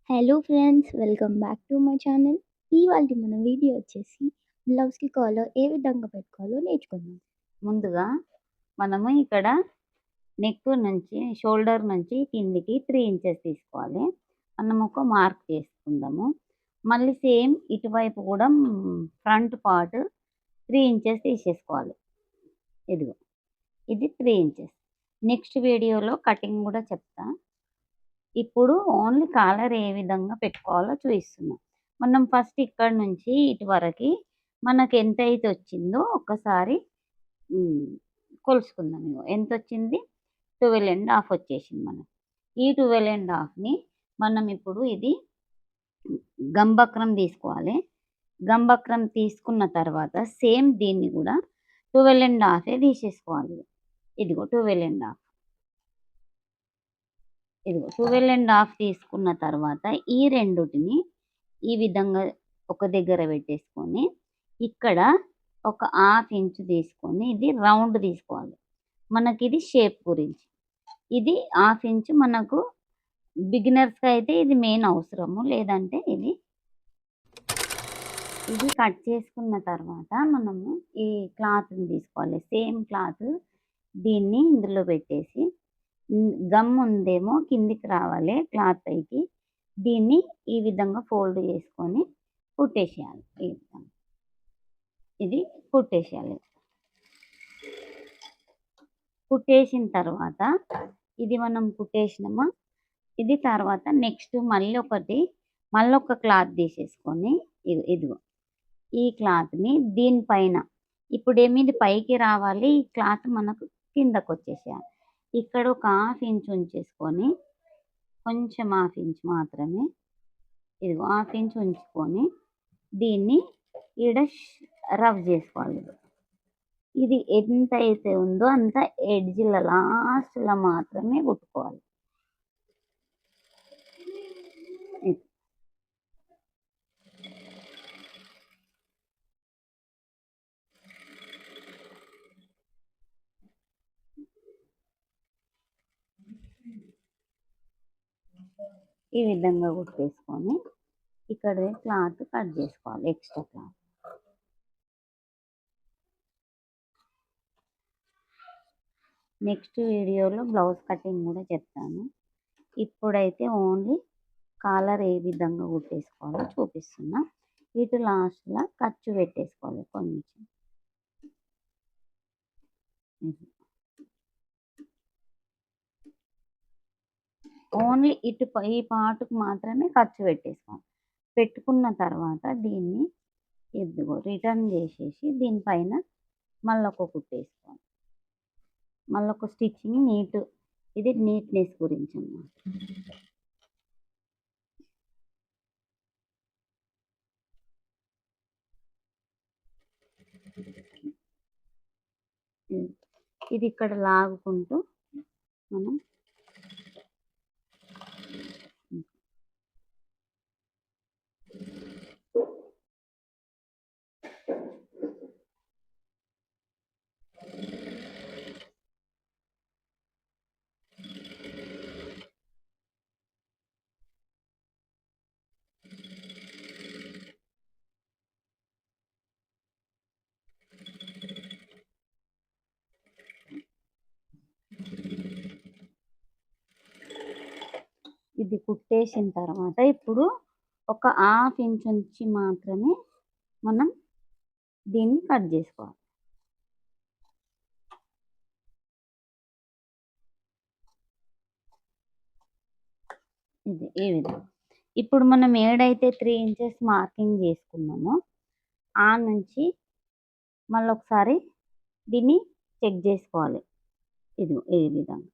Hello friends, welcome back to my channel. ఇవాళ మన video వచ్చేసి బ్లౌజ్కి కాలర్ ఏ విధంగా పెట్టుకోవాలో నేర్చుకుందాం. ముందుగా మనము ఇక్కడ నెక్ నుంచి షోల్డర్ నుంచి కిందికి 3 ఇంచెస్ తీసుకోవాలి. మనం ఒక మార్క్ చేసుకుందాము. మళ్ళీ సేమ్ ఇటువైపు కూడా ఫ్రంట్ పార్ట్ 3 ఇంచెస్ తీసేసుకోవాలి. ఇదిగో ఇది 3 ఇంచెస్. నెక్స్ట్ వీడియోలో కటింగ్ కూడా చెప్తా. ఇప్పుడు ఓన్లీ కాలర్ ఏ విధంగా పెట్టుకోవాలో చూపిస్తున్నా. మనం ఫస్ట్ ఇక్కడ నుంచి ఇటు వరకు మనకు ఎంత అయితే వచ్చిందో ఒక్కసారి కొలుసుకుందాం. ఇగో ఎంత వచ్చింది, 12.5 వచ్చేసింది మనకి. ఈ 12.5ని మనం ఇప్పుడు ఇది గంబక్రం తీసుకోవాలి. గంబక్రం తీసుకున్న తర్వాత సేమ్ దీన్ని కూడా 12.5 తీసేసుకోవాలి. ఇదిగో 12.5, ఇదిగో 12.5 తీసుకున్న తర్వాత ఈ రెండుటిని ఈ విధంగా ఒక దగ్గర పెట్టేసుకొని ఇక్కడ ఒక 1/2 ఇంచు తీసుకొని ఇది రౌండ్ తీసుకోవాలి. మనకి ఇది షేప్ గురించి ఇది 1/2 ఇంచు మనకు బిగినర్స్కి అయితే ఇది మెయిన్ అవసరము. లేదంటే ఇది కట్ చేసుకున్న తర్వాత మనము ఈ క్లాత్ని తీసుకోవాలి. సేమ్ క్లాత్ దీన్ని ఇందులో పెట్టేసి గమ్ ఉందేమో కిందికి రావాలి క్లాత్ పైకి. దీన్ని ఈ విధంగా ఫోల్డ్ చేసుకొని కుట్టేసేయాలి. ఈ విధంగా ఇది కుట్టేసేయాలి. కుట్టేసిన తర్వాత ఇది మనం కుట్టేసినామా, ఇది తర్వాత నెక్స్ట్ మళ్ళీ ఒక క్లాత్ తీసేసుకొని ఇదిగో ఈ క్లాత్ని దీనిపైన ఇప్పుడు ఏమిది పైకి రావాలి, ఈ క్లాత్ మనకు కిందకు వచ్చేసేయాలి. ఇక్కడ ఒక 1/2 ఇంచు ఉంచేసుకొని కొంచెం 1/2 ఇంచు మాత్రమే, ఇదిగో 1/2 ఇంచు ఉంచుకొని దీన్ని ఈడ రఫ్ చేసుకోవాలి. ఇది ఎంత అయితే ఉందో అంత ఎడ్జ్ల లాస్ట్లో మాత్రమే కుట్టుకోవాలి. ఈ విధంగా కుట్టేసుకొని ఇక్కడ క్లాత్ కట్ చేసుకోవాలి, ఎక్స్ట్రా క్లాత్. నెక్స్ట్ వీడియోలో బ్లౌజ్ కటింగ్ కూడా చెప్తాను. ఇప్పుడైతే ఓన్లీ కాలర్ ఏ విధంగా కుట్టేసుకోవాలో చూపిస్తున్నా. ఇటు లాస్ట్లో ఖర్చు పెట్టేసుకోవాలి కొంచెం. ఓన్లీ ఈ పార్ట్కు మాత్రమే ఖర్చు పెట్టేసుకోవాలి. పెట్టుకున్న తర్వాత దీన్ని ఇదిగో రిటర్న్ చేసేసి దీనిపైన మళ్ళీ ఒక కుట్టేసుకోవాలి. మళ్ళీ ఒక స్టిచ్చింగ్ ఇది నీట్నెస్ గురించి అన్నమాట. ఇది ఇక్కడ లాగుకుంటూ మనం ఇది కుట్టేసిన తర్వాత ఇప్పుడు ఒక 1/2 ఇంచు నుంచి మాత్రమే మనం దీన్ని కట్ చేసుకోవాలి. ఇది ఈ విధంగా. ఇప్పుడు మనం ఏడైతే 3 ఇంచెస్ మార్కింగ్ చేసుకున్నామో ఆ నుంచి మళ్ళీ ఒకసారి దీన్ని చెక్ చేసుకోవాలి. ఇది ఈ విధంగా.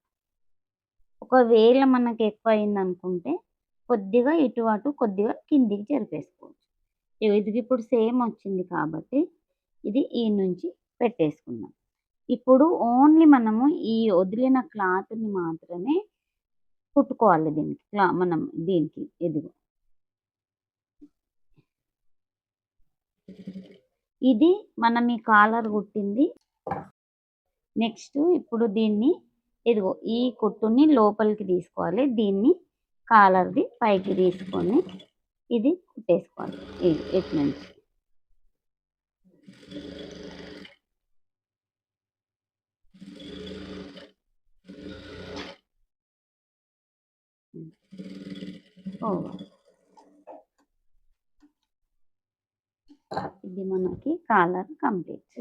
ఒకవేళ మనకు ఎక్కువ అయింది అనుకుంటే కొద్దిగా ఇటు అటు కొద్దిగా కిందికి జరిపేసుకోవచ్చు. ఇది ఇప్పుడు సేమ్ వచ్చింది కాబట్టి ఇది ఈ నుంచి పెట్టేసుకుందాం. ఇప్పుడు ఓన్లీ మనము ఈ వదిలిన క్లాత్ని మాత్రమే కుట్టుకోవాలి దీనికి. మనం దీనికి ఇదిగో ఇది మనం ఈ కాలర్ కుట్టింది. నెక్స్ట్ ఇప్పుడు దీన్ని ఇదిగో ఈ కుట్టుని లోపలికి తీసుకోవాలి. దీన్ని కాలర్ది పైకి తీసుకొని ఇది కుట్టేసుకోవాలి. ఇటు నుంచి ఇది మనకి కాలర్ కంప్లీట్.